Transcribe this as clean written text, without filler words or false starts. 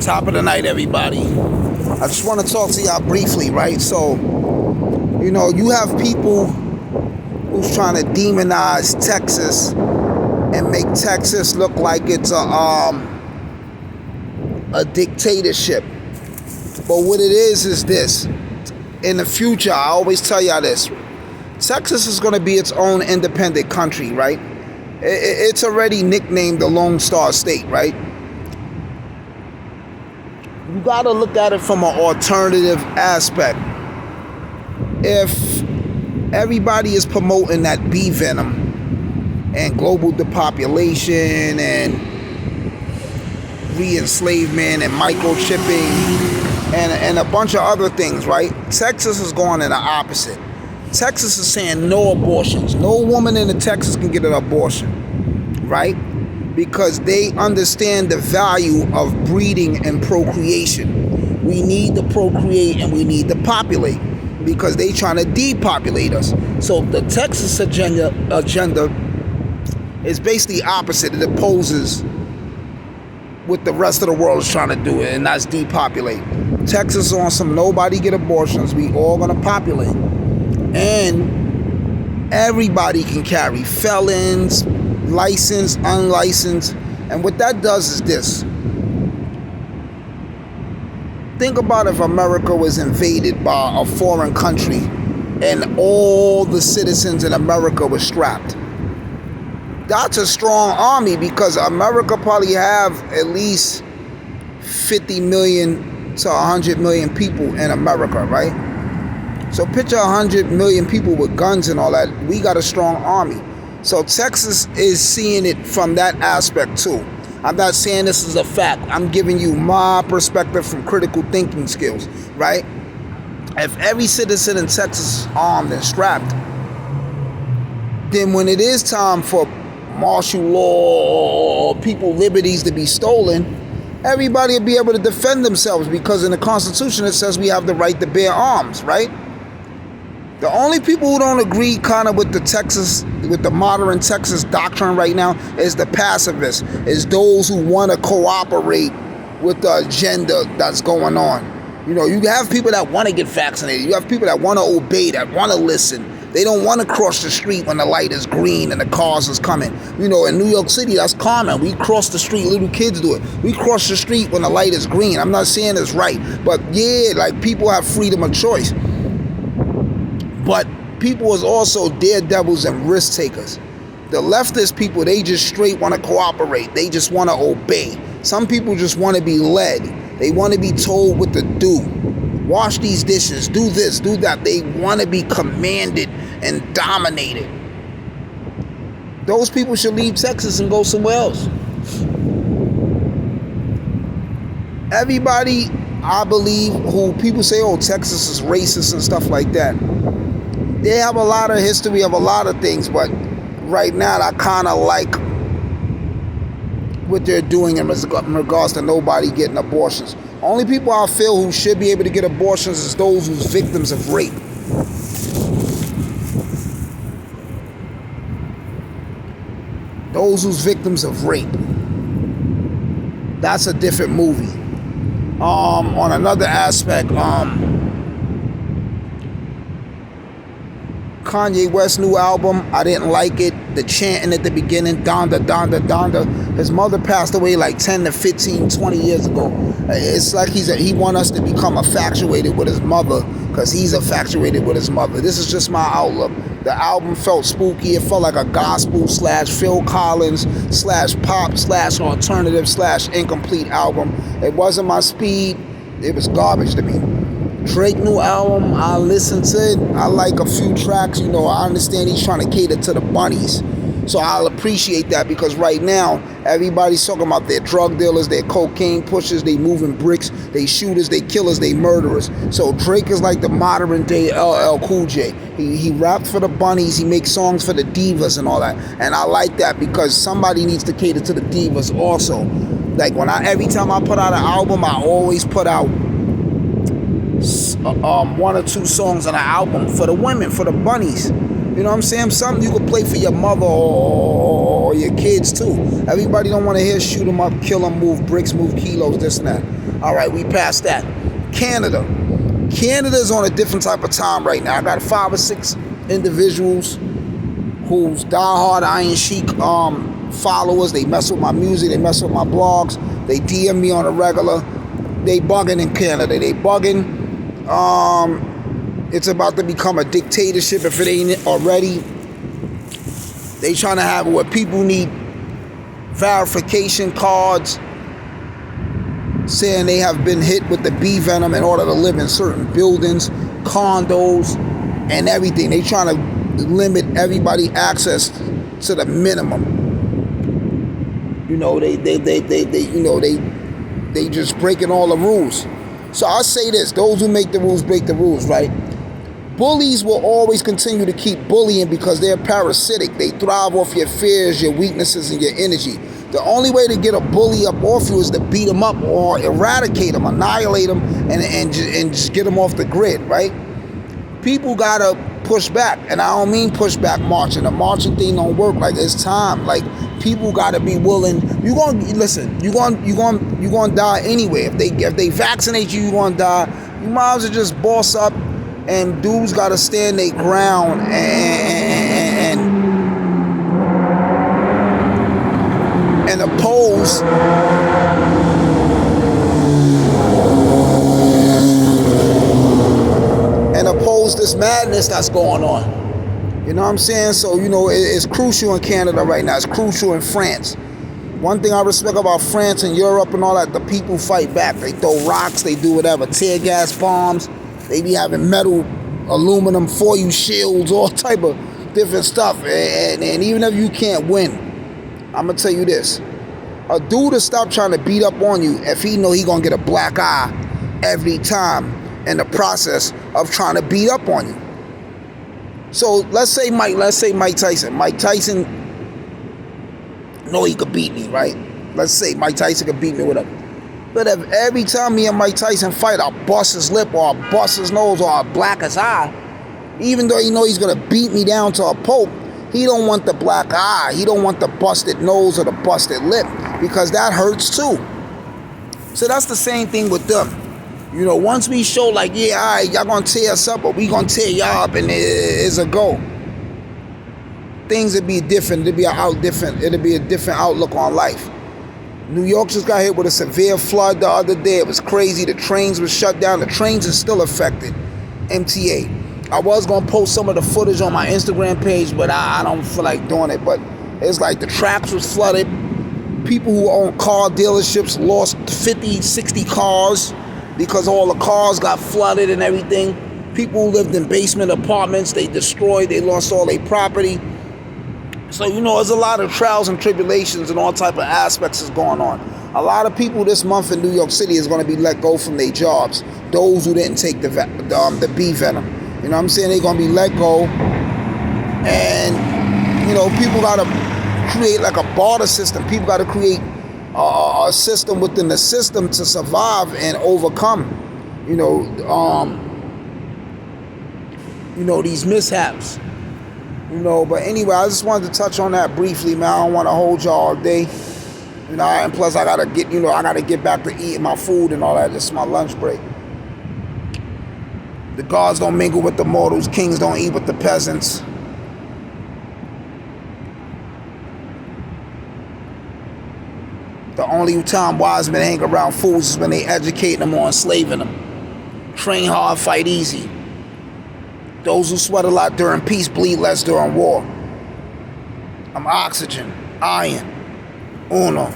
Top of the night, everybody. I just want to talk to y'all briefly, right? So, you have people who's trying to demonize Texas and make Texas look like it's a dictatorship. But what it is this. In the future, I always tell y'all this. Texas is going to be its own independent country, right? It's already nicknamed the Lone Star State, right? You got to look at it from an alternative aspect. If everybody is promoting that bee venom and global depopulation and re-enslavement and microchipping and a bunch of other things, right? Texas is going in the opposite. Texas is saying no abortions. No woman in Texas can get an abortion, right? Because they understand the value of breeding and procreation. We need to procreate and we need to populate because they trying to depopulate us. So the Texas agenda is basically opposite. It opposes what the rest of the world is trying to do, and that's depopulate. Texas on some nobody get abortions. We all gonna populate. And everybody can carry, felons, licensed, unlicensed. And what that does is this. Think about if America was invaded by a foreign country and all the citizens in America were strapped. That's a strong army because America probably have at least 50 million to 100 million people in America, right? So picture 100 million people with guns and all that. We got a strong army. So Texas is seeing it from that aspect too. I'm not saying this is a fact. I'm giving you my perspective from critical thinking skills, right? If every citizen in Texas is armed and strapped, then when it is time for martial law or people's liberties to be stolen, everybody will be able to defend themselves because in the Constitution it says we have the right to bear arms, right? The only people who don't agree kind of with the modern Texas doctrine right now is the pacifists, is those who want to cooperate with the agenda that's going on. You have people that want to get vaccinated. You have people that want to obey, that want to listen. They don't want to cross the street when the light is green and the cars is coming. In New York City, that's common. We cross the street, little kids do it. We cross the street when the light is green. I'm not saying it's right, but yeah, like people have freedom of choice. But people is also daredevils and risk takers. The leftist people, they just straight want to cooperate. They just want to obey. Some people just want to be led. They want to be told what to do. Wash these dishes, do this, do that. They want to be commanded and dominated. Those people should leave Texas and go somewhere else. Everybody, I believe, who people say, oh, Texas is racist and stuff like that. They have a lot of history of a lot of things, but right now I kind of like what they're doing in regards to nobody getting abortions. Only people I feel who should be able to get abortions is those who's victims of rape. Those who's victims of rape. That's a different movie. On another aspect, Kanye West's new album, I didn't like it. The chanting at the beginning, Donda, Donda, Donda. His mother passed away like 10 to 15, 20 years ago. It's like he want us to become infatuated with his mother because he's infatuated with his mother. This is just my outlook. The album felt spooky. It felt like a gospel / Phil Collins / pop / alternative / incomplete album. It wasn't my speed. It was garbage to me. Drake new album, I listened to it. I like a few tracks. I understand he's trying to cater to the bunnies. So I'll appreciate that because right now, everybody's talking about their drug dealers, their cocaine pushers, they moving bricks, they shooters, they killers, they murderers. So Drake is like the modern day LL Cool J. He rapped for the bunnies, he makes songs for the divas and all that. And I like that because somebody needs to cater to the divas also. Like every time I put out an album, I always put out 1 or 2 songs on an album for the women, for the bunnies. You know what I'm saying? Something you could play for your mother or your kids too. Everybody don't want to hear shoot 'em up, kill 'em, move bricks, move kilos, this and that. All right, we passed that. Canada. Canada's on a different type of time right now. I got 5 or 6 individuals who's diehard Iron Sheik followers. They mess with my music. They mess with my blogs. They DM me on a regular. They bugging in Canada. They bugging. It's about to become a dictatorship if it ain't already. They trying to have where people need verification cards saying they have been hit with the bee venom in order to live in certain buildings, condos, and everything. They trying to limit everybody access to the minimum. You know, they just breaking all the rules. So I say this: those who make the rules break the rules, right? Bullies will always continue to keep bullying because they're parasitic. They thrive off your fears, your weaknesses, and your energy. The only way to get a bully up off you is to beat them up or eradicate them, annihilate them, and just get them off the grid, right? People gotta push back, and I don't mean push back marching. The marching thing don't work. Like, it's time. Like, people gotta be willing. You gonna die anyway. If they vaccinate you, you gonna die. You might as well just boss up, and dudes gotta stand their ground and oppose this madness that's going on. You know what I'm saying? So, you know, it's crucial in Canada right now. It's crucial in France. One thing I respect about France and Europe and all that, the people fight back. They throw rocks, they do whatever, tear gas bombs. They be having metal, aluminum for you shields, all type of different stuff. And even if you can't win, I'm gonna tell you this: a dude to stop trying to beat up on you if he know he gonna get a black eye every time in the process of trying to beat up on you. So let's say Mike Tyson. Mike Tyson know he could beat me, right? Let's say Mike Tyson could beat me, whatever. But if every time me and Mike Tyson fight, I bust his lip or I bust his nose or I black his eye, even though he know he's gonna beat me down to a pulp, he don't want the black eye. He don't want the busted nose or the busted lip, because that hurts too. So that's the same thing with them. You know, once we show like, yeah, all right, y'all gonna tear us up, but we gonna tear y'all up, and it's a go. Things would be different. It'd be a different outlook on life. New York just got hit with a severe flood the other day. It was crazy. The trains were shut down. The trains are still affected. MTA. I was going to post some of the footage on my Instagram page, but I don't feel like doing it. But it's like the tracks was flooded. People who own car dealerships lost 50, 60 cars because all the cars got flooded and everything. People who lived in basement apartments, they destroyed. They lost all their property. So, you know, there's a lot of trials and tribulations and all type of aspects is going on. A lot of people this month in New York City is going to be let go from their jobs. Those who didn't take the bee venom. You know what I'm saying? They're going to be let go. And, you know, people got to create like a barter system. People got to create a system within the system to survive and overcome, you know, these mishaps. You know, but anyway, I just wanted to touch on that briefly, man. I don't want to hold y'all all day. You know, and plus I gotta get back to eating my food and all that. This is my lunch break. The gods don't mingle with the mortals, kings don't eat with the peasants. The only time wise men hang around fools is when they educate them or enslaving them. Train hard, fight easy. Those who sweat a lot during peace bleed less during war. I'm oxygen, iron, uno.